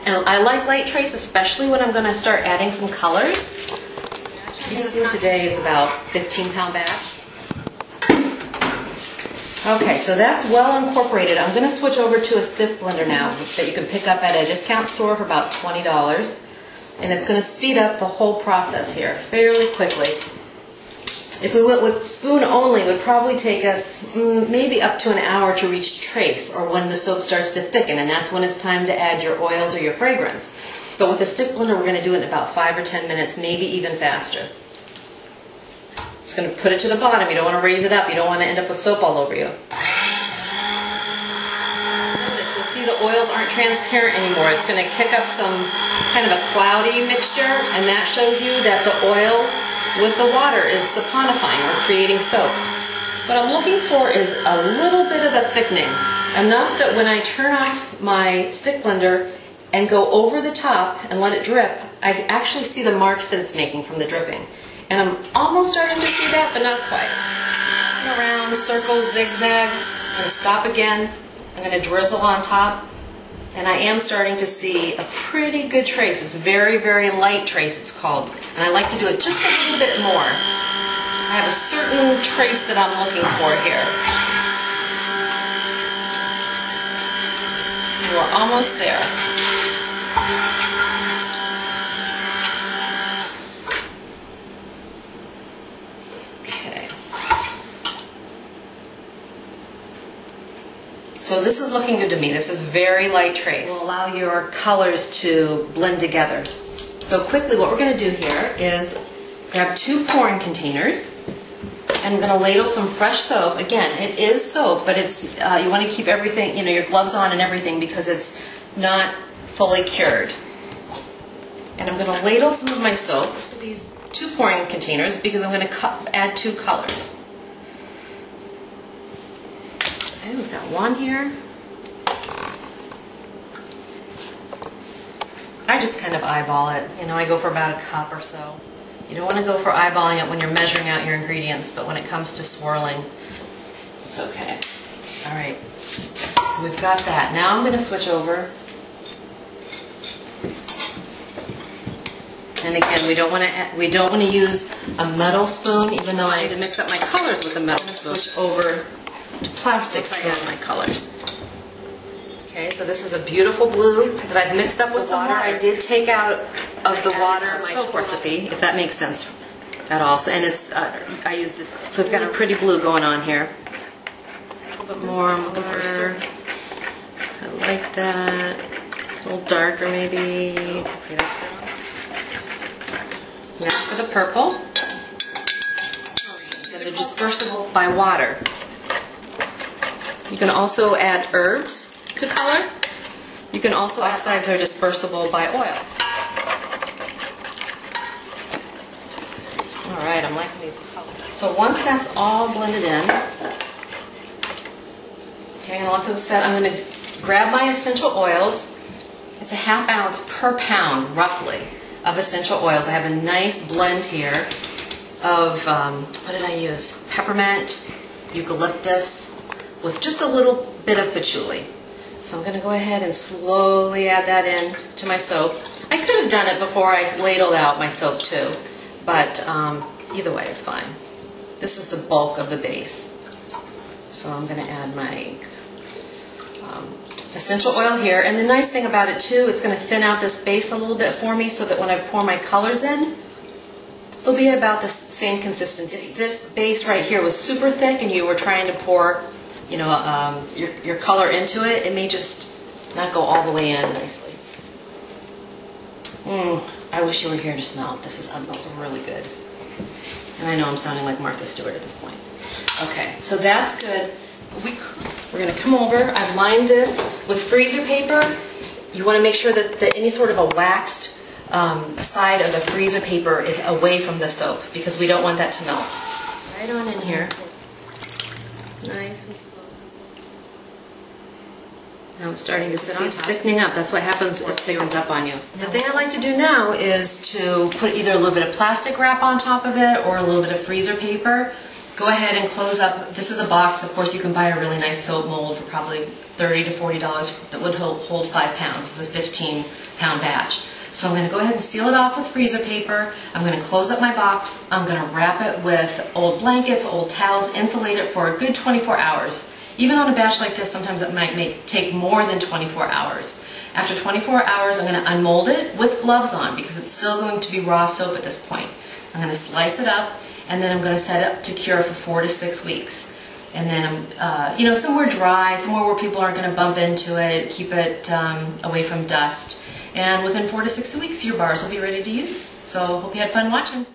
And I like light trace, especially when I'm going to start adding some colors. Because today is about 15-pound batch. Okay, so that's well incorporated. I'm going to switch over to a stick blender now that you can pick up at a discount store for about $20. And it's going to speed up the whole process here fairly quickly. If we went with spoon only, it would probably take us maybe up to an hour to reach trace, or when the soap starts to thicken, and that's when it's time to add your oils or your fragrance. But with a stick blender, we're going to do it in about 5 or 10 minutes, maybe even faster. Just going to put it to the bottom. You don't want to raise it up. You don't want to end up with soap all over you. You'll see the oils aren't transparent anymore. It's going to kick up some kind of a cloudy mixture, and that shows you that the oils with the water is saponifying or creating soap. What I'm looking for is a little bit of a thickening, enough that when I turn off my stick blender and go over the top and let it drip, I actually see the marks that it's making from the dripping. And I'm almost starting to see that, but not quite. Around, circles, zigzags. I'm going to stop again. I'm going to drizzle on top. And I am starting to see a pretty good trace. It's very, very light trace, it's called. And I like to do it just a little bit more. I have a certain trace that I'm looking for here. We're almost there. So this is looking good to me. This is very light trace. It will allow your colors to blend together. So quickly, what we're going to do here is grab 2 pouring containers, and I'm going to ladle some fresh soap. Again, it is soap, but it's you want to keep everything, your gloves on and everything, because it's not fully cured. And I'm going to ladle some of my soap to these 2 pouring containers because I'm going to add 2 colors. Okay, we've got 1 here. I just kind of eyeball it. I go for about a cup or so. You don't want to go for eyeballing it when you're measuring out your ingredients, but when it comes to swirling, it's okay. All right, so we've got that. Now I'm going to switch over. And again, we don't want to use a metal spoon, even though I need to mix up my colors with a metal spoon. Switch over to plastic spoon my colors. Okay, so this is a beautiful blue that I've mixed up with some water. I did take out of the water my soap recipe, if that makes sense at all. So, and it's I used this. So we've got a pretty blue going on here. A little bit more. I'm looking for. I like that. A little darker, maybe. Okay, that's good. Now for the purple. So they're dispersible by water. You can also add herbs to color. You can also, oxides are dispersible by oil. Alright, I'm liking these colors. So once that's all blended in, okay, I'm going to let those set. I'm going to grab my essential oils. It's a ½ ounce per pound, roughly, of essential oils. I have a nice blend here of, what did I use? Peppermint, eucalyptus, with just a little bit of patchouli. So I'm going to go ahead and slowly add that in to my soap. I could have done it before I ladled out my soap too, but either way it's fine. This is the bulk of the base. So I'm going to add my essential oil here. And the nice thing about it too, it's going to thin out this base a little bit for me so that when I pour my colors in, they'll be about the same consistency. If this base right here was super thick and you were trying to pour your color into it, it may just not go all the way in nicely. I wish you were here to smell. This smells really good. And I know I'm sounding like Martha Stewart at this point. Okay, so that's good. We're going to come over. I've lined this with freezer paper. You want to make sure that any sort of a waxed side of the freezer paper is away from the soap because we don't want that to melt. Right on in here. Nice and slow. Now it's starting to sit on. It's thickening up. That's what happens if it thickens up on you. The thing I like to do now is to put either a little bit of plastic wrap on top of it or a little bit of freezer paper. Go ahead and close up. This is a box. Of course, you can buy a really nice soap mold for probably $30 to $40 that would hold 5 pounds. It's a 15-pound batch. So I'm going to go ahead and seal it off with freezer paper. I'm going to close up my box. I'm going to wrap it with old blankets, old towels, insulate it for a good 24 hours. Even on a batch like this, sometimes it might take more than 24 hours. After 24 hours, I'm going to unmold it with gloves on because it's still going to be raw soap at this point. I'm going to slice it up, and then I'm going to set it up to cure for 4 to 6 weeks. And then, you know, somewhere dry, somewhere where people aren't going to bump into it, keep it away from dust. And within 4 to 6 weeks, your bars will be ready to use. So hope you had fun watching.